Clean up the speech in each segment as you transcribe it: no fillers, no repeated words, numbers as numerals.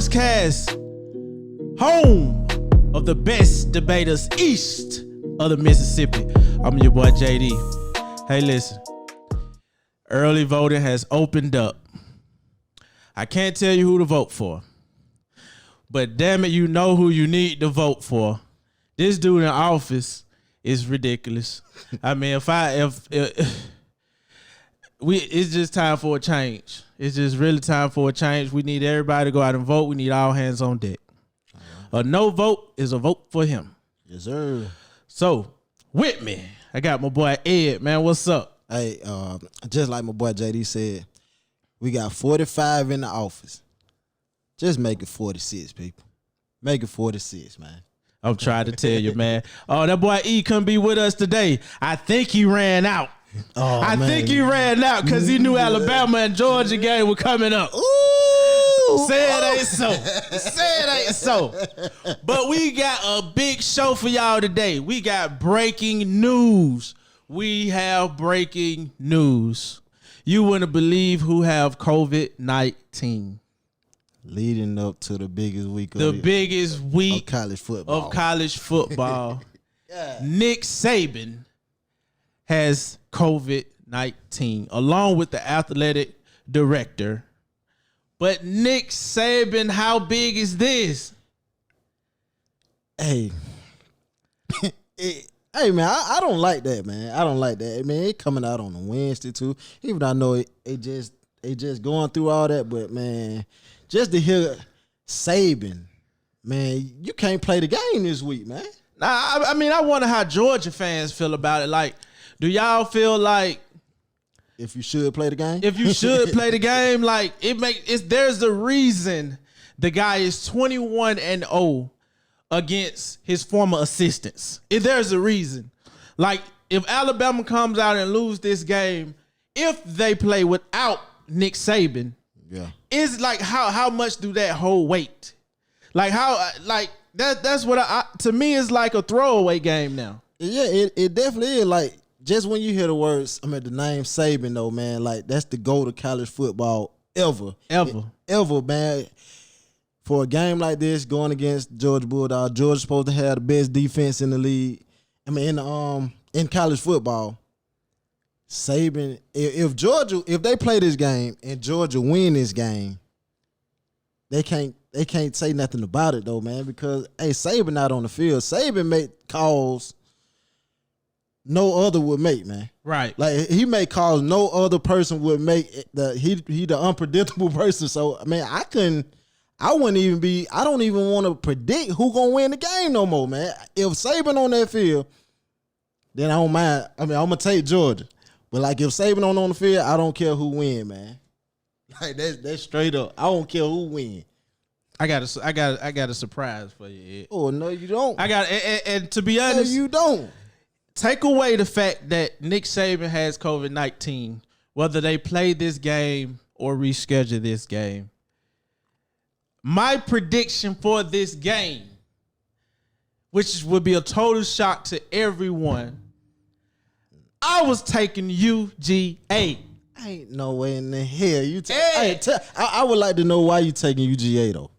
Sportscast, home of the best debaters east of the Mississippi. I'm your boy JD. Hey, listen. Early voting has opened up. I can't tell you who to vote for, but damn it, you know who you need to vote for. This dude in office is ridiculous. I mean, it's just time for a change. It's just really time for a change. We need everybody to go out and vote. We need all hands on deck. A no vote is a vote for him. Yes, sir. So, with me, I got my boy Ed, man. What's up? Hey, just like my boy JD said, we got 45 in the office. Just make it 46, people. Make it 46, man. I'm trying to tell you, man. Oh, that boy E couldn't be with us today. I think he ran out. I think he ran out because he knew Alabama and Georgia game were coming up. Ooh. Say it ain't so. Say it ain't so. But we got a big show for y'all today. We got breaking news. We have breaking news. You wouldn't believe who have COVID-19. Leading up to the biggest week of college football. Yeah. Nick Saban has COVID-19 along with the athletic director. But Nick Saban, how big is this? Hey. Hey, man, I don't like that, man. I don't like that. Man, it coming out on a Wednesday, too. Even though I know it just going through all that. But, man, just to hear Saban, man, you can't play the game this week, man. Nah, I mean, I wonder how Georgia fans feel about it. Like, do y'all feel like if you should play the game? If you should play the game, like there's a reason the guy is 21-0 against his former assistants. There's a reason. Like, if Alabama comes out and lose this game, if they play without Nick Saban, yeah, it's like how much do that hold weight? Like that's what to me is like a throwaway game now. Yeah, it definitely is. Like, just when you hear the words, the name Saban, though, man, like, that's the GOAT of college football ever, man. For a game like this, going against Georgia Bulldogs, Georgia's supposed to have the best defense in the league. I mean, in college football, Saban, if they play this game and Georgia win this game, they can't say nothing about it, though, man, because, hey, Saban not on the field. Saban make calls no other would make, man. Right. Like, he make calls no other person would make. He the unpredictable person. So, I mean, I don't even want to predict who gonna win the game no more, man. If Saban on that field, then I don't mind. I mean, I'm gonna take Georgia. But, like, if Saban on the field, I don't care who win, man. Like, that's straight up. I don't care who win. I got a surprise for you, Ed. Oh, no, you don't. And to be honest, no, you don't. Take away the fact that Nick Saban has COVID-19, whether they play this game or reschedule this game. My prediction for this game, which would be a total shock to everyone, I was taking UGA. Ain't no way in the hell you take. I would like to know why you taking UGA, though.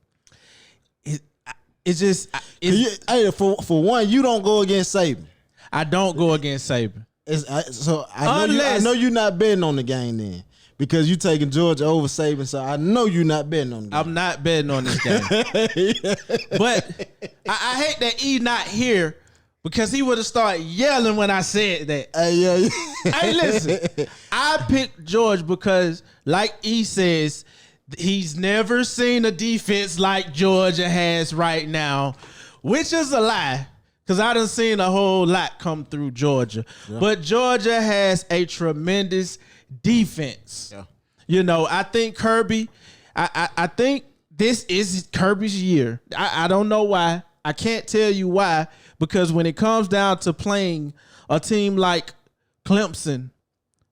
For one, you don't go against Saban. I don't go against Saban. I know you're not betting on the game then, because you taking Georgia over Saban. So I know you're not betting on the game. I'm not betting on this game. But I hate that E not here, because he would have started yelling when I said that. Hey, listen, I picked Georgia because, like E says, he's never seen a defense like Georgia has right now, which is a lie. Because I done seen a whole lot come through Georgia. Yeah. But Georgia has a tremendous defense. Yeah. You know, I think Kirby, I think this is Kirby's year. I don't know why. I can't tell you why. Because when it comes down to playing a team like Clemson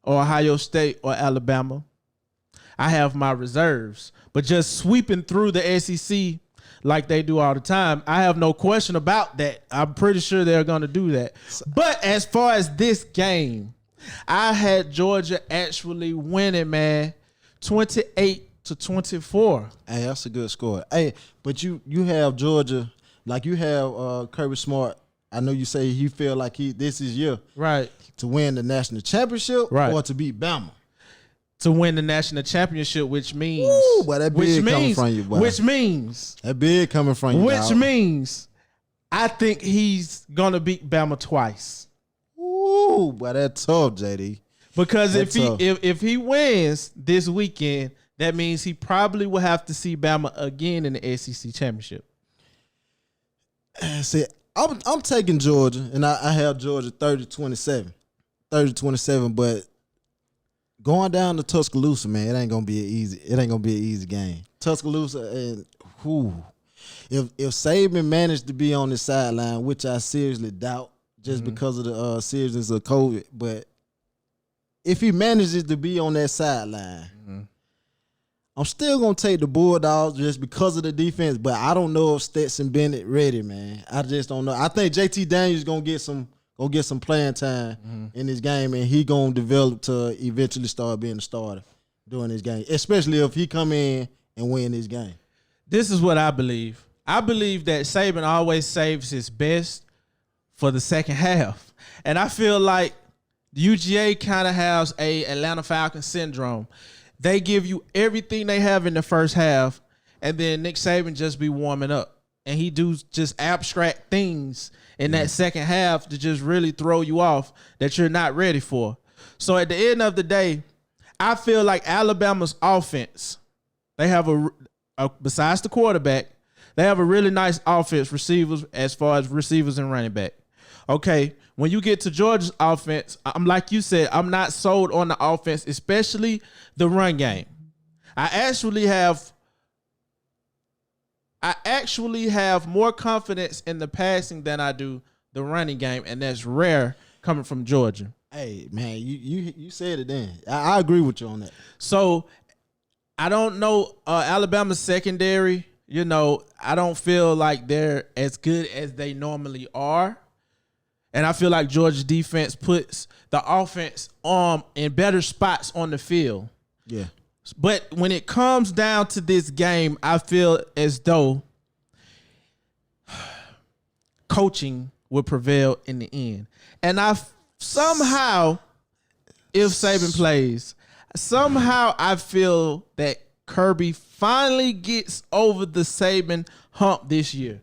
or Ohio State or Alabama, I have my reserves. But just sweeping through the SEC like they do all the time, I have no question about that. I'm pretty sure they're going to do that. But as far as this game, I had Georgia actually winning, man, 28 24. Hey, that's a good score. Hey, but you have Georgia, like you have Kirby Smart. I know you say you feel like this is year right to win the national championship or to beat Bama. To win the national championship, which means, that big coming from you, boy. Which means that big coming from you, which means I think he's gonna beat Bama twice. Ooh, boy, that's tough, JD. Because if he wins this weekend, that means he probably will have to see Bama again in the SEC championship. See, I'm taking Georgia, and I have Georgia 30-27. 30-27, but going down to Tuscaloosa, man, it ain't gonna be an easy game. Tuscaloosa, and if Saban managed to be on the sideline, which I seriously doubt, just because of the seriousness of COVID, but if he manages to be on that sideline, I'm still gonna take the Bulldogs just because of the defense. But I don't know if Stetson Bennett ready, man. I just don't know. I think JT Daniels gonna get some playing time in this game, and he gonna develop to eventually start being a starter during this game, especially if he come in and win this game. This is what I believe. I believe that Saban always saves his best for the second half, and I feel like UGA kind of has a Atlanta Falcons syndrome. They give you everything they have in the first half, and then Nick Saban just be warming up, and he do just abstract things in that second half to just really throw you off that you're not ready for. So at the end of the day, I feel like Alabama's offense, they have besides the quarterback, they have a really nice offense, receivers, as far as receivers and running back. Okay, when you get to Georgia's offense, I'm like you said, I'm not sold on the offense, especially the run game. I actually have more confidence in the passing than I do the running game, and that's rare coming from Georgia. Hey, man, you said it then. I agree with you on that. So I don't know Alabama's secondary. You know, I don't feel like they're as good as they normally are. And I feel like Georgia's defense puts the offense in better spots on the field. Yeah. But when it comes down to this game, I feel as though coaching will prevail in the end. And somehow, if Saban plays, I feel that Kirby finally gets over the Saban hump this year.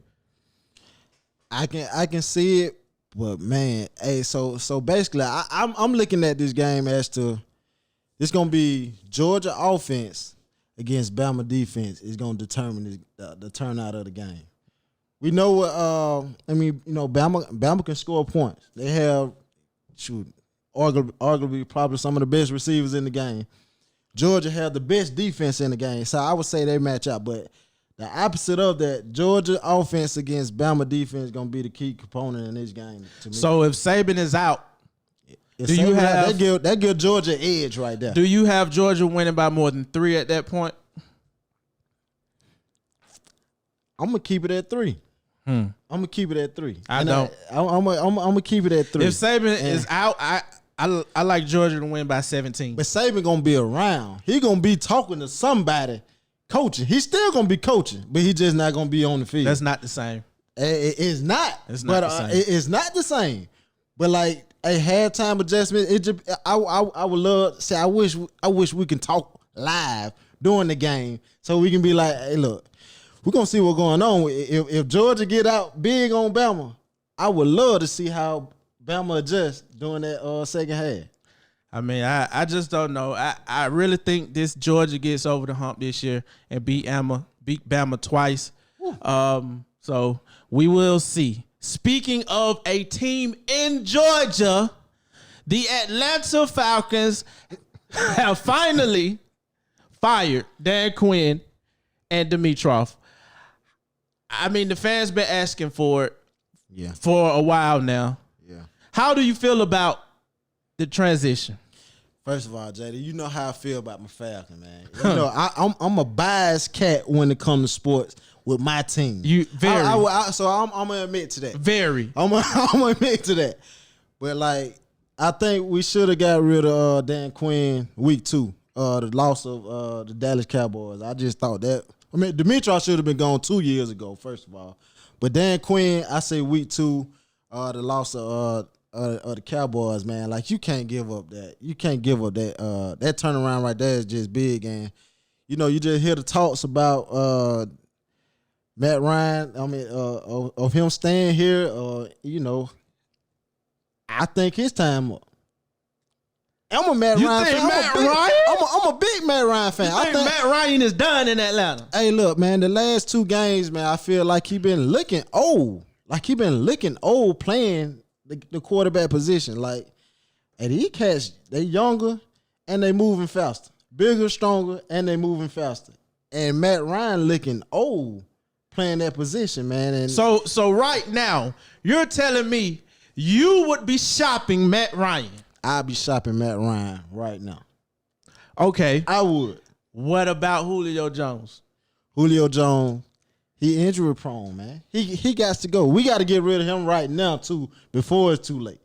I can see it. But man, hey, so basically, I'm looking at this game as to it's gonna be Georgia offense against Bama defense is gonna determine the turnout of the game. We know what Bama can score points. They have arguably probably some of the best receivers in the game. Georgia had the best defense in the game, so I would say they match up, but the opposite of that, Georgia offense against Bama defense is going to be the key component in this game to me. So if Saban is out, that give Georgia edge right there. Do you have Georgia winning by more than 3 at that point? I'm going to keep it at 3. I'm going to keep it at 3. I'm going to keep it at 3. If Saban is out, I like Georgia to win by 17. But Saban going to be around. He going to be talking to somebody. Coaching. He's still going to be coaching, but he's just not going to be on the field. That's not the same. It's not. It's not the same. It's not the same. But like a halftime adjustment, I would love to say I wish we can talk live during the game so we can be like, hey, look, we're going to see what's going on. If Georgia get out big on Bama, I would love to see how Bama adjusts during that second half. I mean, I just don't know. I really think this Georgia gets over the hump this year and beat Bama twice. So we will see. Speaking of a team in Georgia, the Atlanta Falcons have finally fired Dan Quinn and Dimitroff. I mean, the fans been asking for it for a while now. Yeah. How do you feel about the transition? First of all, JD, you know how I feel about my Falcons, man. You know, I'm a biased cat when it comes to sports with my team. You very. So I'm gonna admit to that. Very. I'm gonna admit to that. But like, I think we should have got rid of Dan Quinn week 2. the loss of the Dallas Cowboys. I just thought that. I mean, Dimitrov should have been gone 2 years ago, first of all. But Dan Quinn, I say week 2, the loss of the Cowboys, man. Like, you can't give up that. You can't give up that. That turnaround right there is just big. And, you know, you just hear the talks about Matt Ryan, of him staying here, you know, I think his time up. I'm a Matt Ryan fan. I'm a big Matt Ryan fan. I think Matt Ryan is done in Atlanta. Hey, look, man, the last 2 games, man, I feel like he been looking old. Like he been looking old playing the quarterback position. Like, and these cats, they younger and they moving faster. Bigger, stronger, and they moving faster. And Matt Ryan looking old playing that position, man. And so right now, you're telling me you would be shopping Matt Ryan. I'll be shopping Matt Ryan right now. Okay. I would. What about Julio Jones? Julio Jones, he injury prone, man. He got to go. We got to get rid of him right now, too, before it's too late.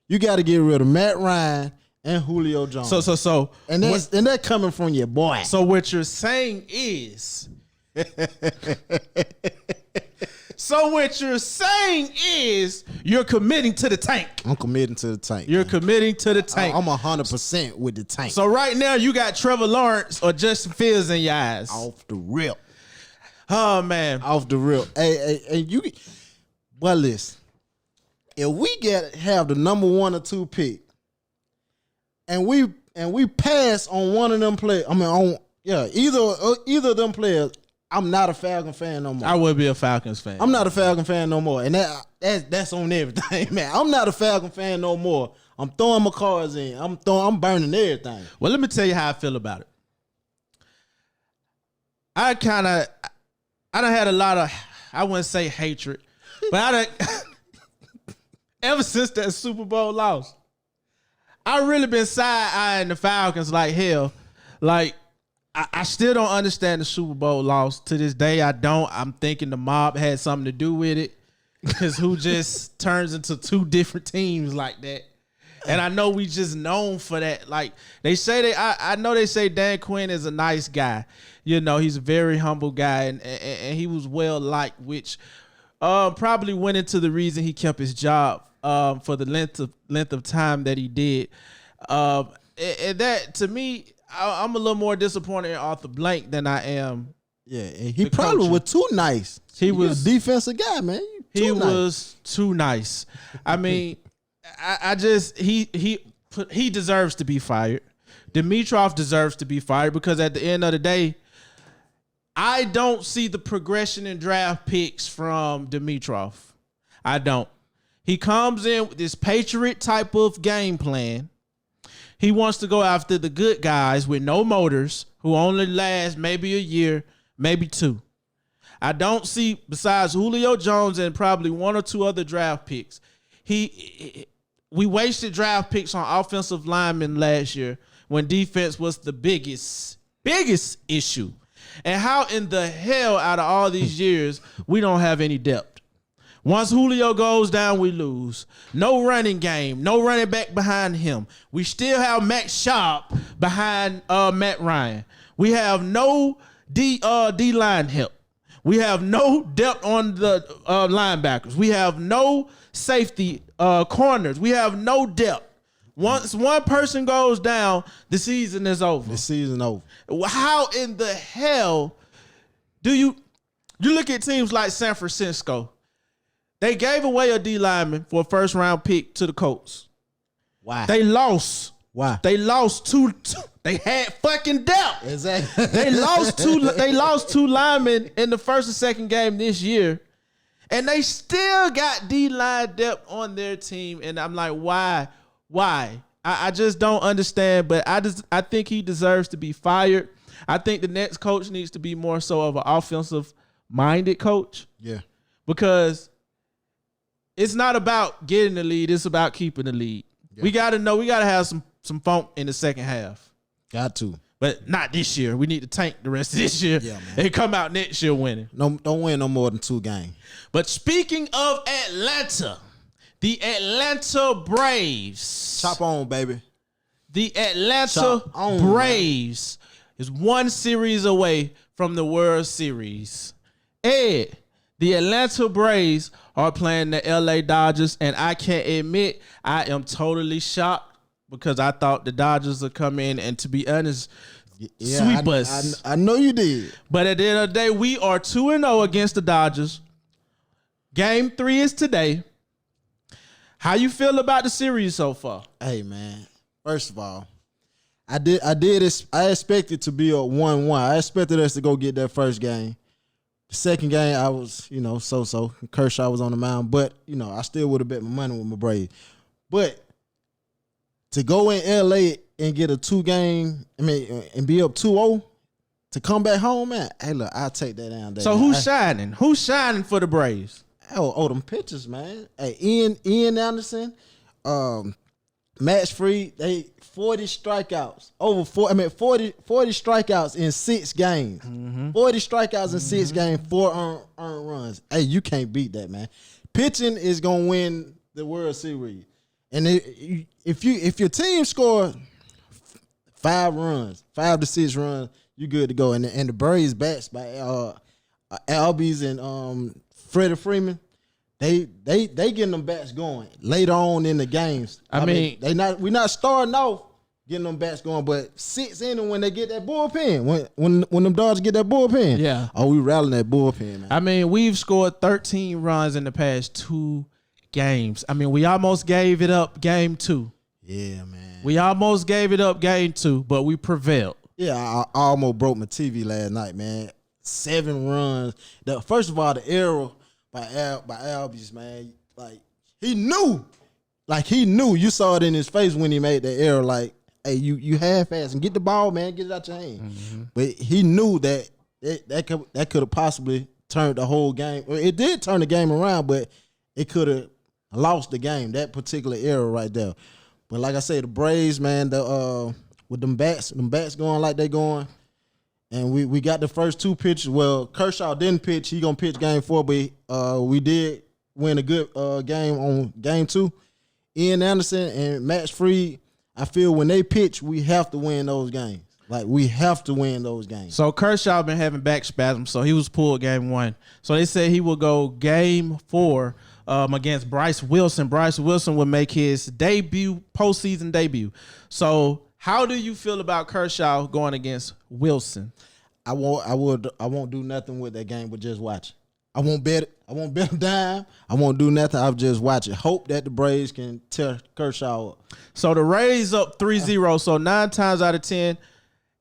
You got to get rid of Matt Ryan and Julio Jones. So and that's coming from your boy. So what you're saying is you're committing to the tank. I'm committing to the tank. You're committing to the tank. I'm 100% with the tank. So right now you got Trevor Lawrence or Justin Fields in your eyes. Off the rip. Oh man. Off the rip. Hey, you. Well, listen. If we have the number 1 or 2 pick, and we pass on one of them players, either of them players, I'm not a Falcon fan no more. I would be a Falcons fan. I'm not a Falcon fan no more. And that's on everything, man. I'm not a Falcon fan no more. I'm throwing my cards in. I'm burning everything. Well, let me tell you how I feel about it. I done had a lot of, I wouldn't say hatred, but ever since that Super Bowl loss, I really been side-eyeing the Falcons like hell. Like, I still don't understand the Super Bowl loss. To this day, I don't. I'm thinking the mob had something to do with it. Because who just turns into 2 different teams like that? And I know we just known for that. Like, they say I know they say Dan Quinn is a nice guy. You know, he's a very humble guy, and he was well liked, which probably went into the reason he kept his job for the length of time that he did. And that, to me, I'm a little more disappointed in Arthur Blank than I am. Yeah, and he probably was too nice. He was a defensive guy, man. He was too nice. I mean, he deserves to be fired. Dimitrov deserves to be fired because at the end of the day, I don't see the progression in draft picks from Dimitrov. I don't. He comes in with this Patriot type of game plan. He wants to go after the good guys with no motors who only last maybe a year, maybe 2. I don't see, besides Julio Jones and probably 1 or 2 other draft picks, we wasted draft picks on offensive linemen last year when defense was the biggest issue. And how in the hell out of all these years we don't have any depth? Once Julio goes down, we lose. No running game. No running back behind him. We still have Max Sharp behind Matt Ryan. We have no D-line help. We have no depth on the linebackers. We have no safety corners. We have no depth. Once one person goes down, the season is over. The season over. How in the hell do you look at teams like San Francisco? They gave away a D lineman for a first round pick to the Colts. Why? They lost. Why? They lost two. They had fucking depth. Exactly. They lost two linemen in the first and second game this year, and they still got D line depth on their team. And I'm like, why? I just don't understand. But I think he deserves to be fired. I think the next coach needs to be more so of an offensive minded coach. Yeah. Because it's not about getting the lead, it's about keeping the lead. Yeah. We gotta have some funk in the second half. Got to. But not this year. We need to tank the rest of this year. Yeah, man. And come out next year winning. No, don't win no more than 2 games. But speaking of Atlanta, the Atlanta Braves. Chop on, baby. The Atlanta Braves is one series away from the World Series. Ed, the Atlanta Braves are playing the LA Dodgers, and I can't admit I am totally shocked because I thought the Dodgers would come in and, to be honest, sweep us. I know you did. But at the end of the day, we are 2-0 against the Dodgers. Game 3 is today. How you feel about the series so far? Hey, man. First of all, I expected to be a 1-1. I expected us to go get that first game. The second game, I was, so-so. Kershaw was on the mound. But, I still would have bet my money with my Braves. But to go in L.A. and get a 2-game, and be up 2-0, to come back home, man, hey, look, I'll take that down there. So who's shining? Who's shining for the Braves? Them pitchers, man. Hey, Ian Anderson, Max Fried, they 40 strikeouts. 40 strikeouts in 6 games. Mm-hmm. 40 strikeouts in 6 games, 4 earned runs. Hey, you can't beat that, man. Pitching is gonna win the World Series. And if your team score 5 to 6 runs, you good to go. And the Braves bats by Albies and Freddie Freeman, they getting them bats going later on in the games. I mean we're not starting off getting them bats going, but 6 innings when they get that bullpen, when them Dodgers get that bullpen, yeah. Oh, we rallying that bullpen, man. I mean, we've scored 13 runs in the past 2 games. I mean, we almost gave it up game 2. Yeah, man. We almost gave it up game 2, but we prevailed. Yeah, I almost broke my TV last night, man. 7 runs. First of all, the error by Albies, man. Like he knew. You saw it in his face when he made the error. Like, hey, you half-ass and get the ball, man. Get it out your hand. Mm-hmm. But he knew that could have possibly turned the whole game. It did turn the game around, but it could have lost the game. That particular error right there. But like I said, the Braves, man, with them bats going like they going. And we got the first 2 pitches. Well, Kershaw didn't pitch. He going to pitch game 4, but we did win a good game on game 2. Ian Anderson and Max Fried, I feel when they pitch, we have to win those games. Like, we have to win those games. So Kershaw been having back spasms, so he was pulled game 1. So they said he will go game 4 against Bryce Wilson. Bryce Wilson will make his postseason debut. So how do you feel about Kershaw going against Wilson? I won't do nothing with that game but just watch it. I won't bet it. I won't bet a dime. I won't do nothing. I'll just watch it. Hope that the Braves can tear Kershaw up. So the Rays up 3-0. So 9 times out of 10,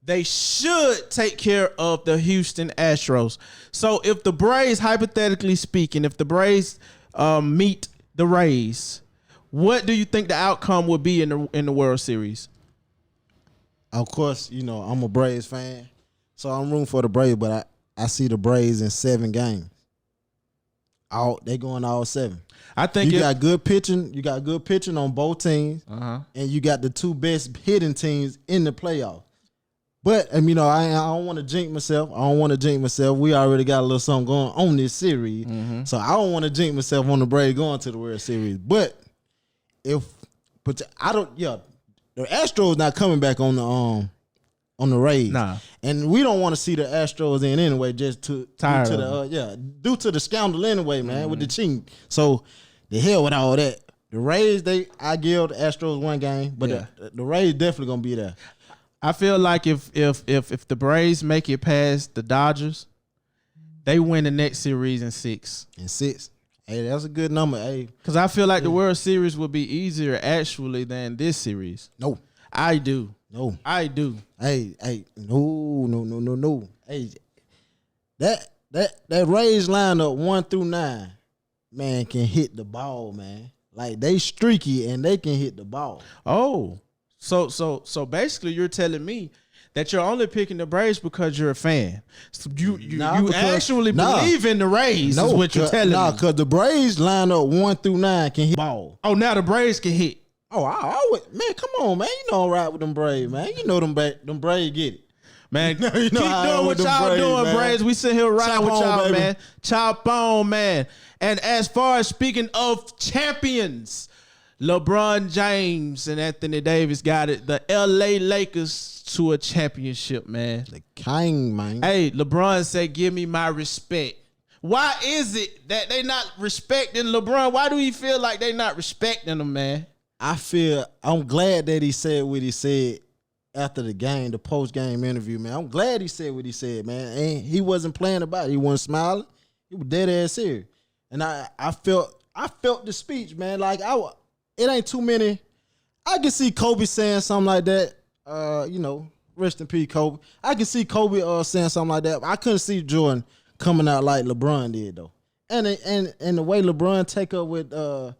they should take care of the Houston Astros. So if the Braves, hypothetically speaking, if the Braves meet the Rays, what do you think the outcome would be in the World Series? Of course, I'm a Braves fan, so I'm rooting for the Braves, but I see the Braves in 7 games. They going all 7. I think you got good pitching. You got good pitching on both teams, and you got the 2 best hitting teams in the playoffs. But I don't want to jinx myself. We already got a little something going on this series, so I don't want to jinx myself on the Braves going to the World Series. But the Astros not coming back on the Rays. Nah. And we don't want to see the Astros in anyway, just due to the scandal anyway, man, with the cheating. So the hell with all that. The Rays, I give the Astros 1 game, but the Rays definitely gonna be there. I feel like if the Braves make it past the Dodgers, they win the next series in 6. In 6. Hey, that's a good number. Hey, because I feel like the World Series would be easier actually than this series. No, I do. No, I do. Hey, no. Hey, that Rays lineup 1 through 9, man, can hit the ball, man. Like they streaky and they can hit the ball. Oh, so basically, you're telling me that you're only picking the Braves because you're a fan. So you actually believe in the Rays is what you're telling me. No, because the Braves line up 1 through 9 can hit ball. Oh, now the Braves can hit. Oh, I would, man, come on, man. You know I'm right with them Braves, man. You know them Braves get it. Man, keep doing what y'all doing, Braves. We sit here riding with y'all, man. Chop on, man. And as far as speaking of champions, LeBron James and Anthony Davis got it. The LA Lakers to a championship, man. The king, man. Hey, LeBron said, give me my respect. Why is it that they not respecting LeBron? Why do he feel like they not respecting him, man? I'm glad that he said what he said after the game, the post-game interview, man. I'm glad he said what he said, man. And he wasn't playing about it. He wasn't smiling. He was dead ass serious. And I felt the speech, man. Like it ain't too many. I can see Kobe saying something like that. Rest in peace, Kobe. I can see Kobe saying something like that. I couldn't see Jordan coming out like LeBron did though. And the way LeBron take up with the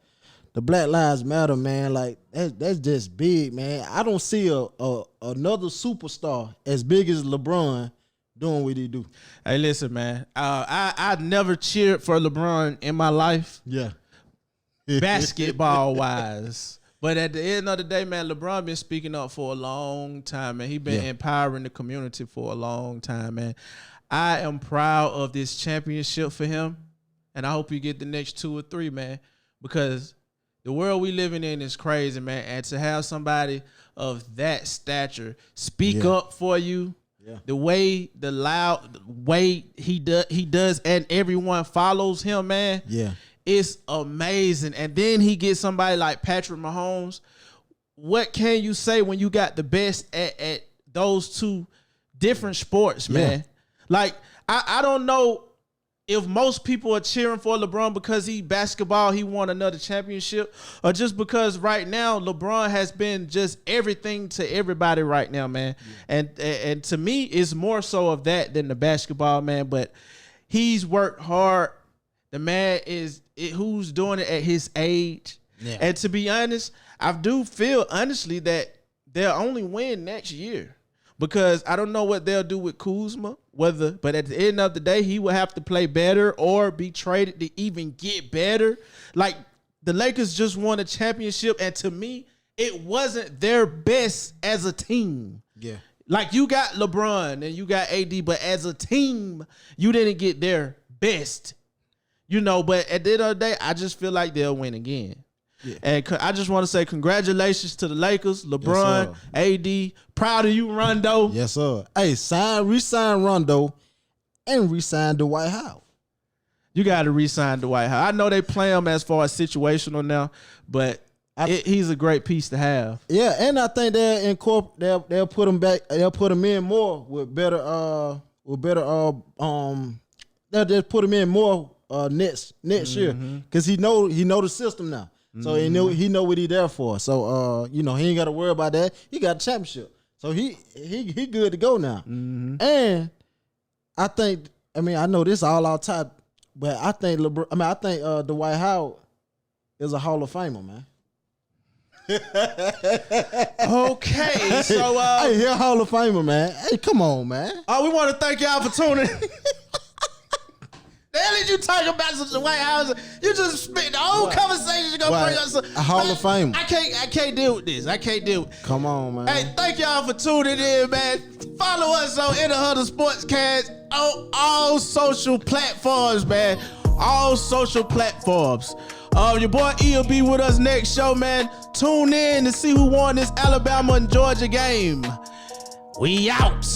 Black Lives Matter, man, like that's just big, man. I don't see another superstar as big as LeBron doing what he do. Hey, listen, man. I never cheered for LeBron in my life. Yeah. Basketball wise. But at the end of the day, man, LeBron been speaking up for a long time, man. He been empowering the community for a long time, man. I am proud of this championship for him, and I hope he get the next 2 or 3, man, because the world we living in is crazy, man. And to have somebody of that stature speak up for you, the way he does, and everyone follows him, man. Yeah. It's amazing. And then he gets somebody like Patrick Mahomes. What can you say when you got the best at those 2 different sports, man? Like, I don't know if most people are cheering for LeBron because he won another championship, or just because right now LeBron has been just everything to everybody right now, man. And to me, it's more so of that than the basketball, man. But he's worked hard. The man who's doing it at his age. Yeah. And to be honest, I do feel honestly that they'll only win next year, because I don't know what they'll do with Kuzma, but at the end of the day, he will have to play better or be traded to even get better. Like, the Lakers just won a championship, and to me, it wasn't their best as a team. Yeah. Like, you got LeBron and you got AD, but as a team, you didn't get their best. But at the end of the day, I just feel like they'll win again. Yeah. And I just want to say congratulations to the Lakers, LeBron, AD. Proud of you, Rondo. Yes, sir. Hey, re-sign Rondo and re-sign Dwight Howard. You got to re-sign Dwight Howard. I know they play him as far as situational now, but he's a great piece to have. Yeah, and I think they'll put him back. They'll put him in more with better. They'll just put him in more next year, because he know the system now. So he know what he there for. So he ain't got to worry about that. He got a championship, so he good to go now. And I know this all outside, but I think Dwight Howard is a Hall of Famer, man. Okay, so hey, he's a Hall of Famer, man. Hey, come on, man. We want to thank y'all for tuning. The hell did you talk about some White House? You just spit the whole conversation. You gonna bring us a Hall of Fame. I can't deal with this. Come on, man. Hey, thank y'all for tuning in, man. Follow us on In the Huddle Sportscast on all social platforms, man. All social platforms. Your boy E will be with us next show, man. Tune in to see who won this Alabama and Georgia game. We out.